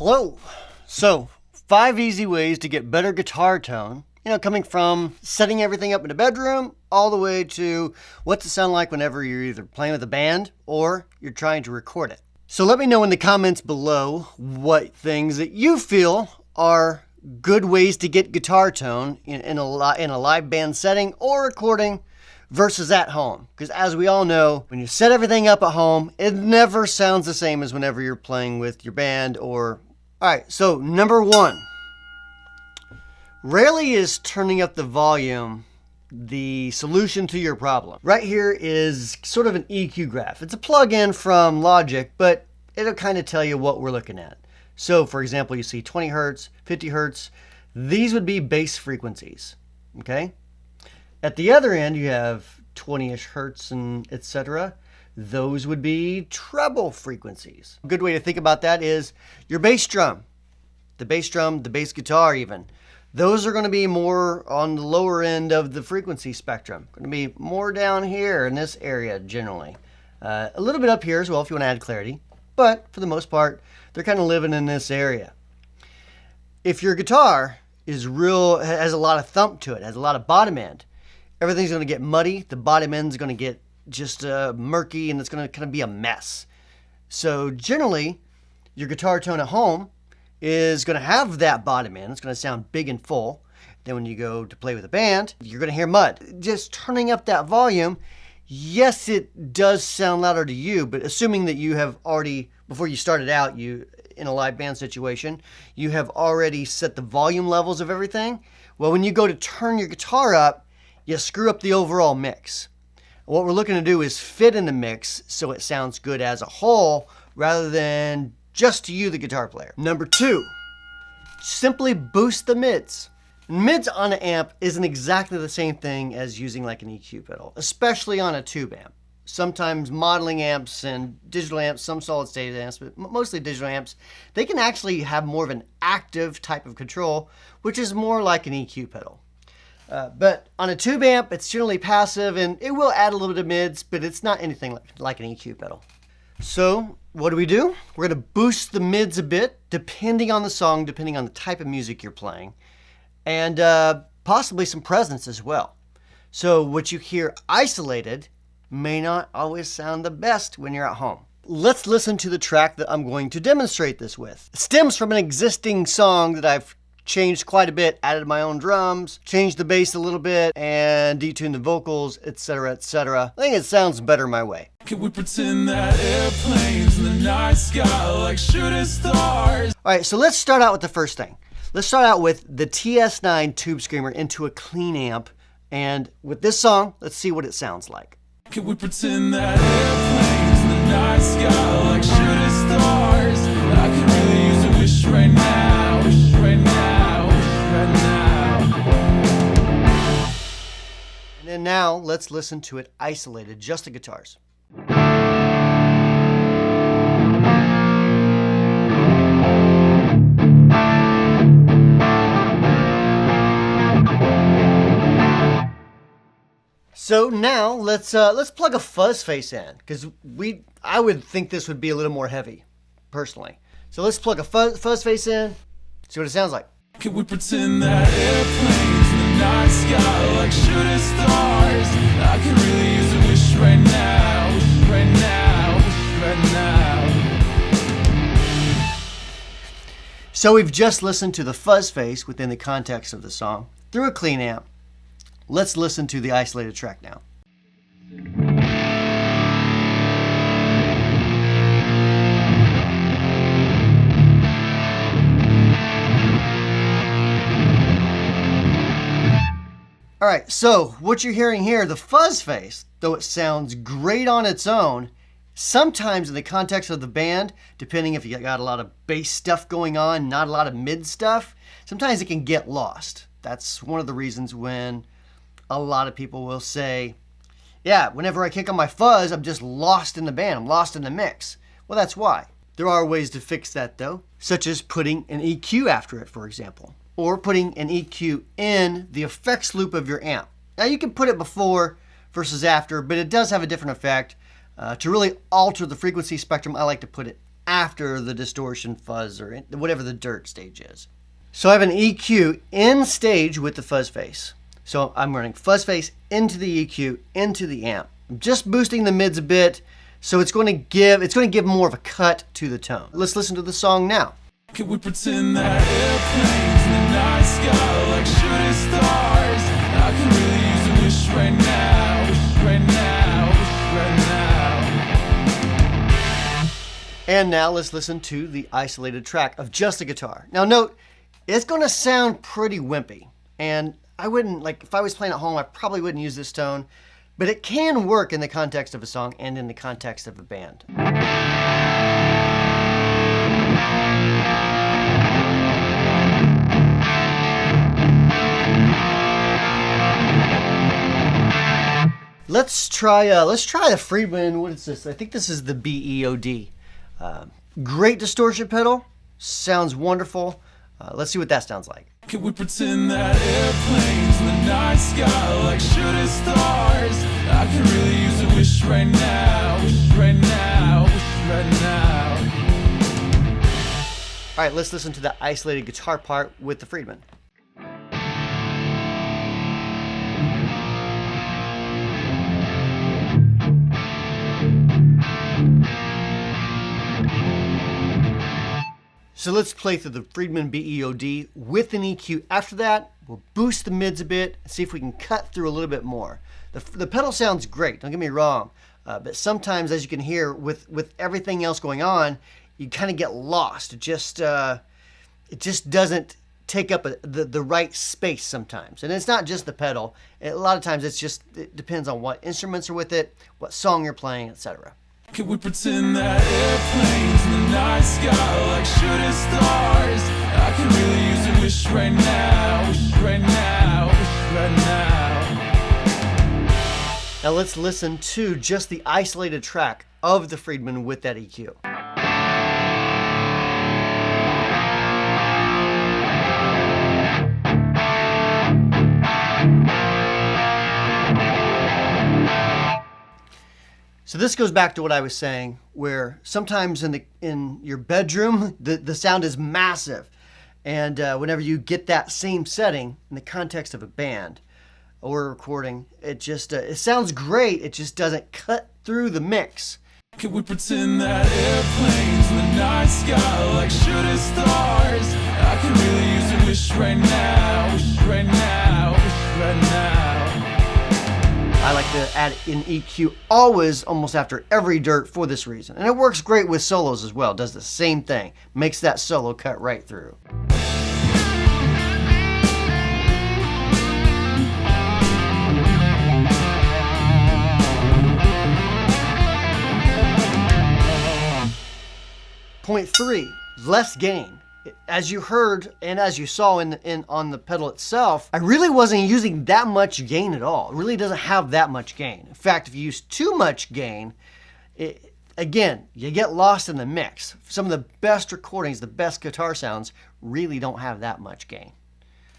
Hello. So, 5 easy ways to get better guitar tone. Coming from setting everything up in the bedroom all the way to what's it sound like whenever you're either playing with a band or you're trying to record it. So let me know in the comments below what things that you feel are good ways to get guitar tone in a live band setting or recording versus at home. Because as we all know, when you set everything up at home, it never sounds the same as whenever you're playing with your band or... Alright, so number 1. Rarely is turning up the volume the solution to your problem. Right here is sort of an EQ graph. It's a plug-in from Logic, but it'll kind of tell you what we're looking at. So for example, you see 20 hertz, 50 hertz. These would be bass frequencies, okay? At the other end, you have 20-ish hertz and etc. Those would be treble frequencies. A good way to think about that is your bass drum, the bass guitar even. Those are going to be more on the lower end of the frequency spectrum. Going to be more down here in this area generally. A little bit up here as well if you want to add clarity. But for the most part, they're kind of living in this area. If your guitar has a lot of thump to it, has a lot of bottom end, everything's going to get muddy. The bottom end's going to get just murky and it's going to kind of be a mess. So generally, your guitar tone at home is going to have that bottom end. It's going to sound big and full. Then when you go to play with a band, you're going to hear mud. Just turning up that volume, yes, it does sound louder to you, but assuming that you have already, before you started out, in a live band situation, you have already set the volume levels of everything. Well, when you go to turn your guitar up, you screw up the overall mix. What we're looking to do is fit in the mix so it sounds good as a whole rather than just to you, the guitar player. Number 2, simply boost the mids. Mids on an amp isn't exactly the same thing as using like an EQ pedal, especially on a tube amp. Sometimes modeling amps and digital amps, some solid state amps, but mostly digital amps, they can actually have more of an active type of control, which is more like an EQ pedal. But on a tube amp, it's generally passive and it will add a little bit of mids, but it's not anything like an EQ pedal. So what do? We're going to boost the mids a bit, depending on the song, depending on the type of music you're playing, and possibly some presence as well. So what you hear isolated may not always sound the best when you're at home. Let's listen to the track that I'm going to demonstrate this with. It stems from an existing song that I've changed quite a bit, added my own drums, changed the bass a little bit, and detuned the vocals, etc., etc. I think it sounds better my way. Can we pretend that airplanes in the night sky like shooting stars? Alright, so let's start out with the first thing. Let's start out with the TS9 Tube Screamer into a clean amp, and with this song, let's see what it sounds like. Can we pretend that airplanes in the night sky like shooting stars? I could really use a wish right now, wish right now, wish right now. And then now, let's listen to it isolated, just the guitars. So now let's plug a fuzz face in, because I would think this would be a little more heavy, personally. So let's plug a fuzz face in, see what it sounds like. Can we pretend that airplanes in the night sky like shooting stars? I could really use a wish right now, wish right now, wish right now. So we've just listened to the fuzz face within the context of the song through a clean amp. Let's listen to the isolated track now. Alright, so what you're hearing here, the fuzz face, though it sounds great on its own, sometimes in the context of the band, depending if you got a lot of bass stuff going on, not a lot of mid stuff, sometimes it can get lost. That's one of the reasons when a lot of people will say, yeah, whenever I kick on my fuzz, I'm just lost in the band, I'm lost in the mix. Well, that's why. There are ways to fix that though, such as putting an EQ after it, for example, or putting an EQ in the effects loop of your amp. Now you can put it before versus after, but it does have a different effect. To really alter the frequency spectrum, I like to put it after the distortion, fuzz, or whatever the dirt stage is. So I have an EQ in stage with the fuzz face. So I'm running fuzz face into the EQ, into the amp. I'm just boosting the mids a bit, so it's going to give more of a cut to the tone. Let's listen to the song now. Can we pretend that airplanes in the night sky like shooting stars? I can really use a wish right now, wish right now, wish right now. And now let's listen to the isolated track of just the guitar. Now note, it's going to sound pretty wimpy, and I wouldn't, like, if I was playing at home, I probably wouldn't use this tone, but it can work in the context of a song and in the context of a band. Let's try the Friedman. What is this? I think this is the BEOD. Great distortion pedal. Sounds wonderful. Let's see what that sounds like. Can we pretend that airplanes in the night sky like shooting stars? I can really use a wish right now, wish right now, wish right now. All right, let's listen to the isolated guitar part with the Friedman. So let's play through the Friedman BEOD with an EQ. After that, we'll boost the mids a bit and see if we can cut through a little bit more. The pedal sounds great, don't get me wrong, but sometimes, as you can hear, with everything else going on, you kind of get lost. It just doesn't take up the right space sometimes. And it's not just the pedal. A lot of times it depends on what instruments are with it, what song you're playing, etc. Can we pretend that airplanes in the night sky like shooting stars? I can really use a wish right now, wish right now, wish right now. Now let's listen to just the isolated track of the Friedman with that EQ. So this goes back to what I was saying, where sometimes in your bedroom, the sound is massive. And whenever you get that same setting in the context of a band or a recording, it just it sounds great. It just doesn't cut through the mix. Can we pretend that airplanes in the night sky like shooting stars? I can really use a wish right now, wish right now, wish right now. I like to add an EQ always, almost after every dirt for this reason. And it works great with solos as well. Does the same thing. Makes that solo cut right through. Point 3, less gain. As you heard and as you saw on the pedal itself, I really wasn't using that much gain at all. It really doesn't have that much gain. In fact, if you use too much gain, again, you get lost in the mix. Some of the best recordings, the best guitar sounds really don't have that much gain.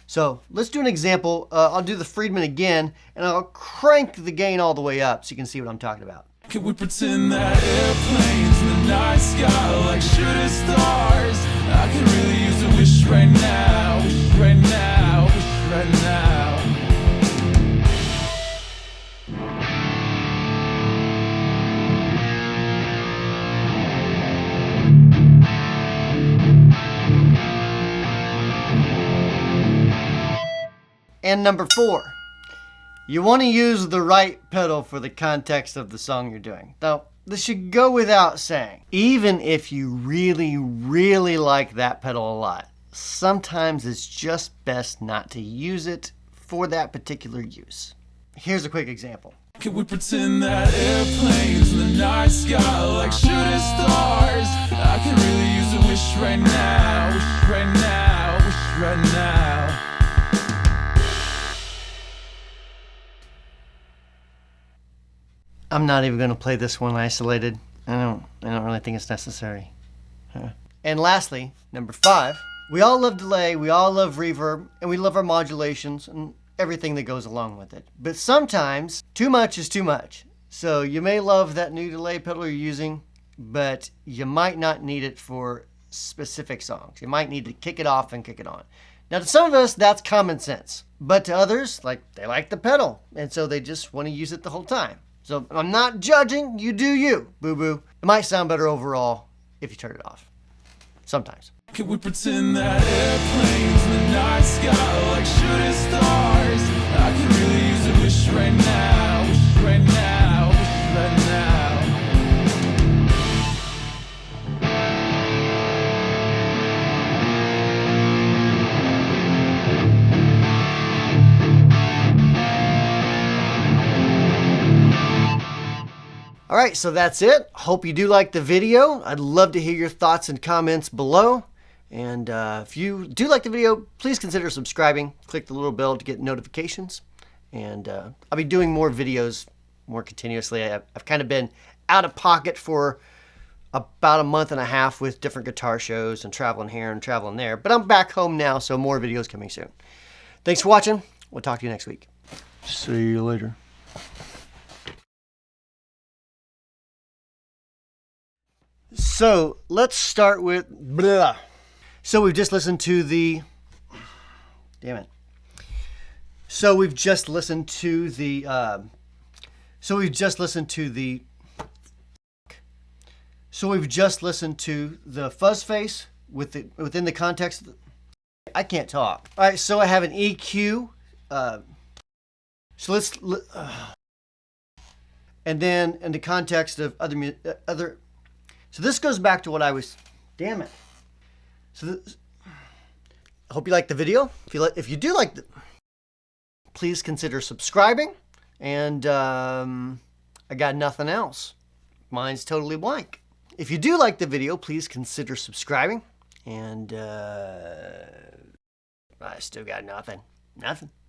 So let's do an example. I'll do the Friedman again, and I'll crank the gain all the way up so you can see what I'm talking about. Can we pretend that airplanes in the night sky like shooting stars? I can really use a wish right now, wish right now, wish right now. And number 4. You want to use the right pedal for the context of the song you're doing. Now, this should go without saying. Even if you really, really like that pedal a lot, sometimes it's just best not to use it for that particular use. Here's a quick example. Can we pretend that airplanes in the night sky like shooting stars? I can really use a wish right now, wish right now, wish right now. I'm not even going to play this one isolated. I don't really think it's necessary. And lastly, number 5, we all love delay, we all love reverb, and we love our modulations and everything that goes along with it. But sometimes too much is too much. So you may love that new delay pedal you're using, but you might not need it for specific songs. You might need to kick it off and kick it on. Now, to some of us, that's common sense. But to others, like, they like the pedal, and so they just want to use it the whole time. So I'm not judging. You do you, boo-boo. It might sound better overall if you turn it off. Sometimes. Can we pretend that airplanes in the night sky like shooting stars? I can really use a wish right now, wish right now, wish right now. All right, so that's it. Hope you do like the video. I'd love to hear your thoughts and comments below. And if you do like the video, please consider subscribing. Click the little bell to get notifications. And I'll be doing more videos more continuously. I've kind of been out of pocket for about a month and a half with different guitar shows and traveling here and traveling there. But I'm back home now, so more videos coming soon. Thanks for watching. We'll talk to you next week. See you later. So let's start with blah. So we've just listened to the, damn it. So we've just listened to the, so we've just listened to the fuzz face within the context. I can't talk. All right, so I have an EQ. So let's, and then in the context of other. So this goes back to what I was, damn it. So I hope you like the video. If you do like please consider subscribing. And I got nothing else. Mine's totally blank. If you do like the video, please consider subscribing. And I still got nothing. Nothing.